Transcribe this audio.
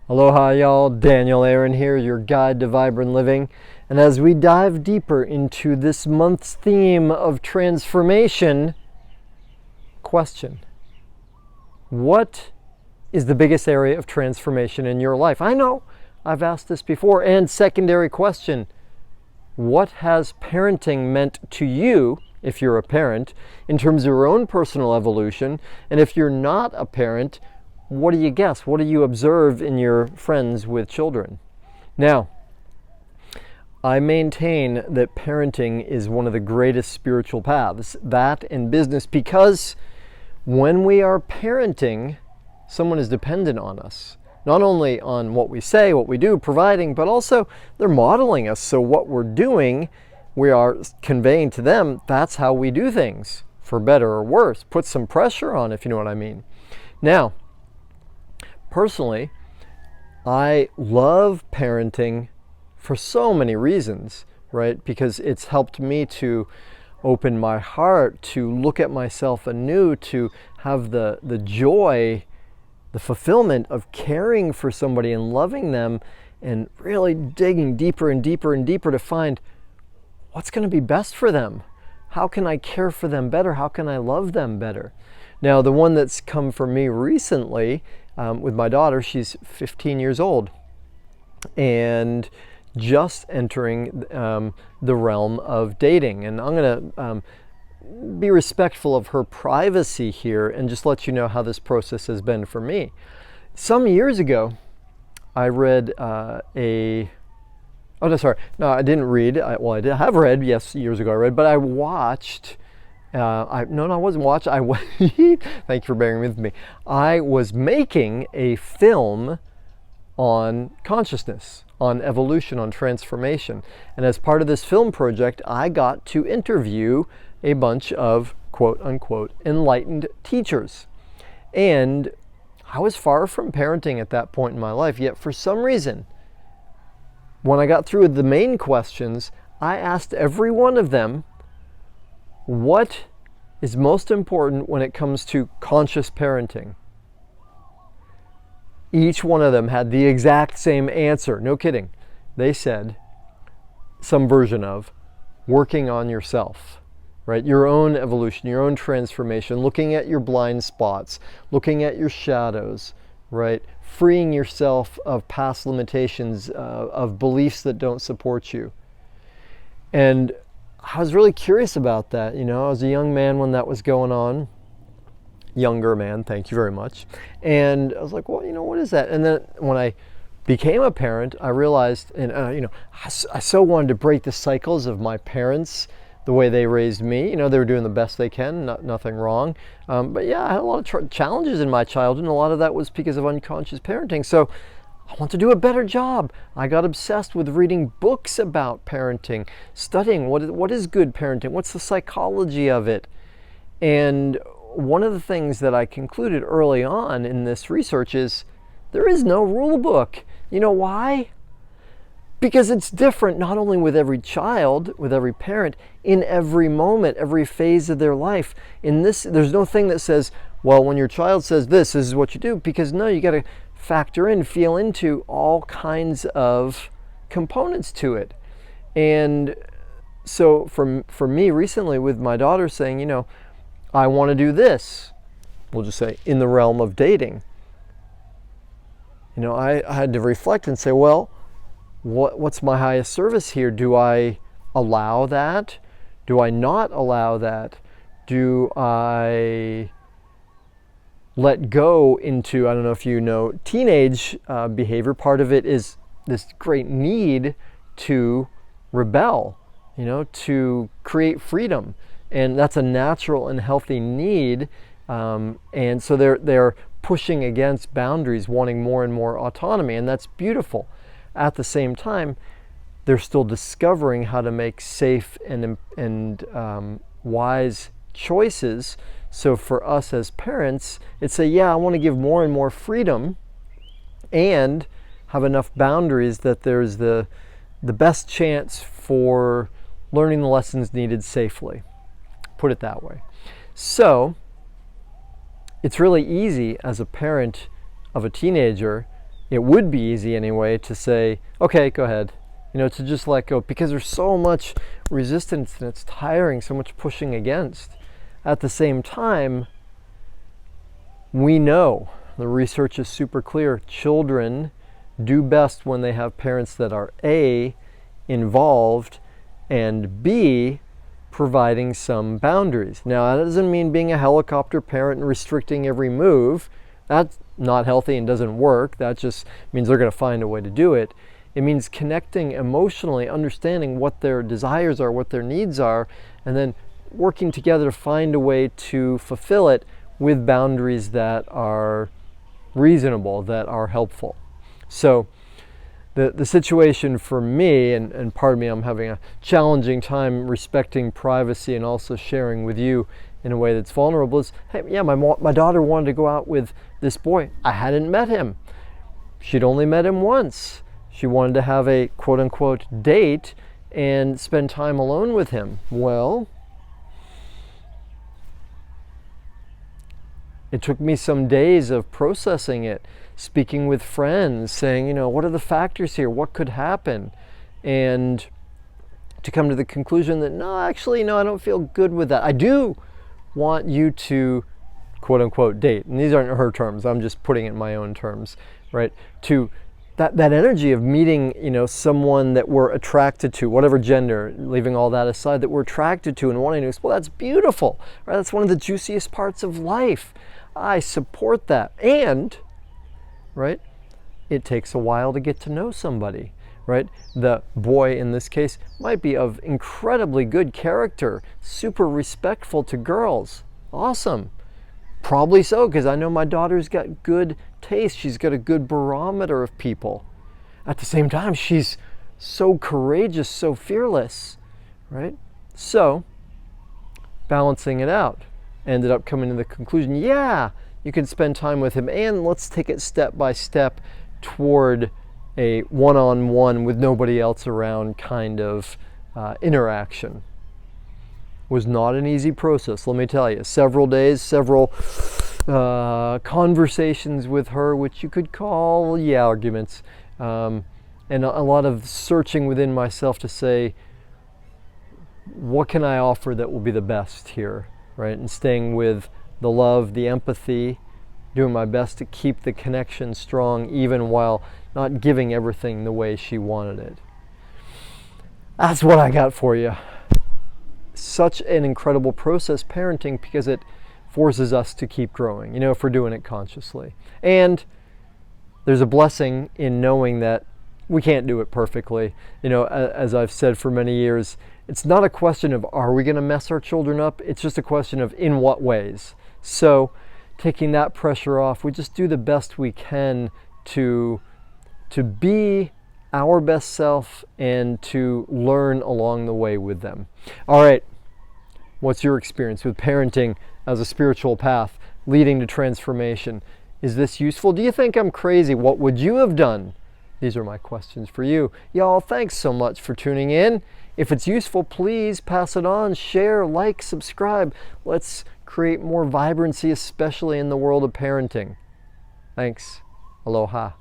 Aloha y'all, Daniel Aaron here, your guide to vibrant living. And as we dive deeper into this month's theme of transformation, question: what is the biggest area of transformation in your life? I know I've asked this before. And secondary question: what has parenting meant to you, if you're a parent, in terms of your own personal evolution? And if you're not a parent, what do you guess? What do you observe in your friends with children? Now, I maintain that parenting is one of the greatest spiritual paths, that and business, because when we are parenting, someone is dependent on us. Not only on what we say, what we do, providing, but also they're modeling us. So what we're doing, we are conveying to them, that's how we do things, for better or worse. Put some pressure on, if you know what I mean. Now, personally, I love parenting for so many reasons, right? Because it's helped me to open my heart, to look at myself anew, to have the joy, the fulfillment of caring for somebody and loving them and really digging deeper and deeper and deeper to find what's going to be best for them. How can I care for them better? How can I love them better? Now, the one that's come for me recently with my daughter, she's 15 years old and just entering the realm of dating. And I'm going to be respectful of her privacy here and just let you know how this process has been for me. Some years ago, I read I didn't read. I have read, yes, years ago I read, but I watched. I wasn't watching. Thank you for bearing with me. I was making a film on consciousness, on evolution, on transformation. And as part of this film project, I got to interview a bunch of quote unquote enlightened teachers. And I was far from parenting at that point in my life, yet for some reason, when I got through with the main questions, I asked every one of them, what is most important when it comes to conscious parenting? Each one of them had the exact same answer. No kidding. They said some version of working on yourself, right? Your own evolution, your own transformation, looking at your blind spots, looking at your shadows, right? Freeing yourself of past limitations, of beliefs that don't support you. And I was really curious about that. You know, I was a young man when that was going on. Younger man, thank you very much. And I was like, well, what is that? And then when I became a parent, I realized, and I so wanted to break the cycles of my parents, the way they raised me. They were doing the best they can, nothing wrong. But yeah, I had a lot of challenges in my childhood, and a lot of that was because of unconscious parenting. So I want to do a better job. I got obsessed with reading books about parenting, studying what is good parenting, what's the psychology of it. And one of the things that I concluded early on in this research is there is no rule book. You know why? Because it's different not only with every child, with every parent, in every moment, every phase of their life. There's no thing that says, well, when your child says this is what you do, because no, you got to factor in, feel into all kinds of components to it. And so for me recently with my daughter saying, I want to do this, we'll just say in the realm of dating, I had to reflect and say, well, what's my highest service here? Do I allow that? Do I not allow that? Do I let go into, I don't know if you know, teenage behavior? Part of it is this great need to rebel, to create freedom. And that's a natural and healthy need. And so they're pushing against boundaries, wanting more and more autonomy. And that's beautiful. At the same time, they're still discovering how to make safe and wise choices. So for us as parents, it's I want to give more and more freedom and have enough boundaries that there's the best chance for learning the lessons needed safely. Put it that way. So it's really easy as a parent of a teenager it would be easy anyway to say, okay, go ahead. To just let go, because there's so much resistance and it's tiring, so much pushing against. At the same time, we know, the research is super clear, children do best when they have parents that are A, involved, and B, providing some boundaries. Now, that doesn't mean being a helicopter parent and restricting every move. That's not healthy and doesn't work. That just means they're going to find a way to do it. It means connecting emotionally, understanding what their desires are, what their needs are, and then working together to find a way to fulfill it with boundaries that are reasonable, that are helpful. So the situation for me, and pardon me, I'm having a challenging time respecting privacy and also sharing with you in a way that's vulnerable, is, hey, yeah, my daughter wanted to go out with this boy. I hadn't met him. She'd only met him once. She wanted to have a quote-unquote date and spend time alone with him. Well, it took me some days of processing it, speaking with friends, saying, what are the factors here? What could happen? And to come to the conclusion that, no, I don't feel good with that. I do want you to, quote-unquote, date. And these aren't her terms. I'm just putting it in my own terms, right? To that energy of meeting, someone that we're attracted to, whatever gender, leaving all that aside, that we're attracted to and wanting to explore, that's beautiful, right? That's one of the juiciest parts of life. I support that. And, right, it takes a while to get to know somebody, right? The boy in this case might be of incredibly good character, super respectful to girls. Awesome. Probably so, because I know my daughter's got good taste. She's got a good barometer of people. At the same time, she's so courageous, so fearless, right? So, balancing it out, ended up coming to the conclusion, yeah, you can spend time with him, and let's take it step by step toward a one-on-one with nobody else around kind of interaction. Was not an easy process, let me tell you. Several days, several conversations with her, which you could call, arguments. And a lot of searching within myself to say, what can I offer that will be the best here, right? And staying with the love, the empathy, doing my best to keep the connection strong, even while not giving everything the way she wanted it. That's what I got for you. Such an incredible process, parenting, because it forces us to keep growing, if we're doing it consciously. And there's a blessing in knowing that we can't do it perfectly. As I've said for many years, it's not a question of are we going to mess our children up? It's just a question of in what ways. So taking that pressure off, we just do the best we can to be our best self and to learn along the way with them. All right, what's your experience with parenting as a spiritual path leading to transformation? Is this useful? Do you think I'm crazy? What would you have done? These are my questions for you. Y'all, thanks so much for tuning in. If it's useful, please pass it on, share, like, subscribe. Let's create more vibrancy, especially in the world of parenting. Thanks. Aloha.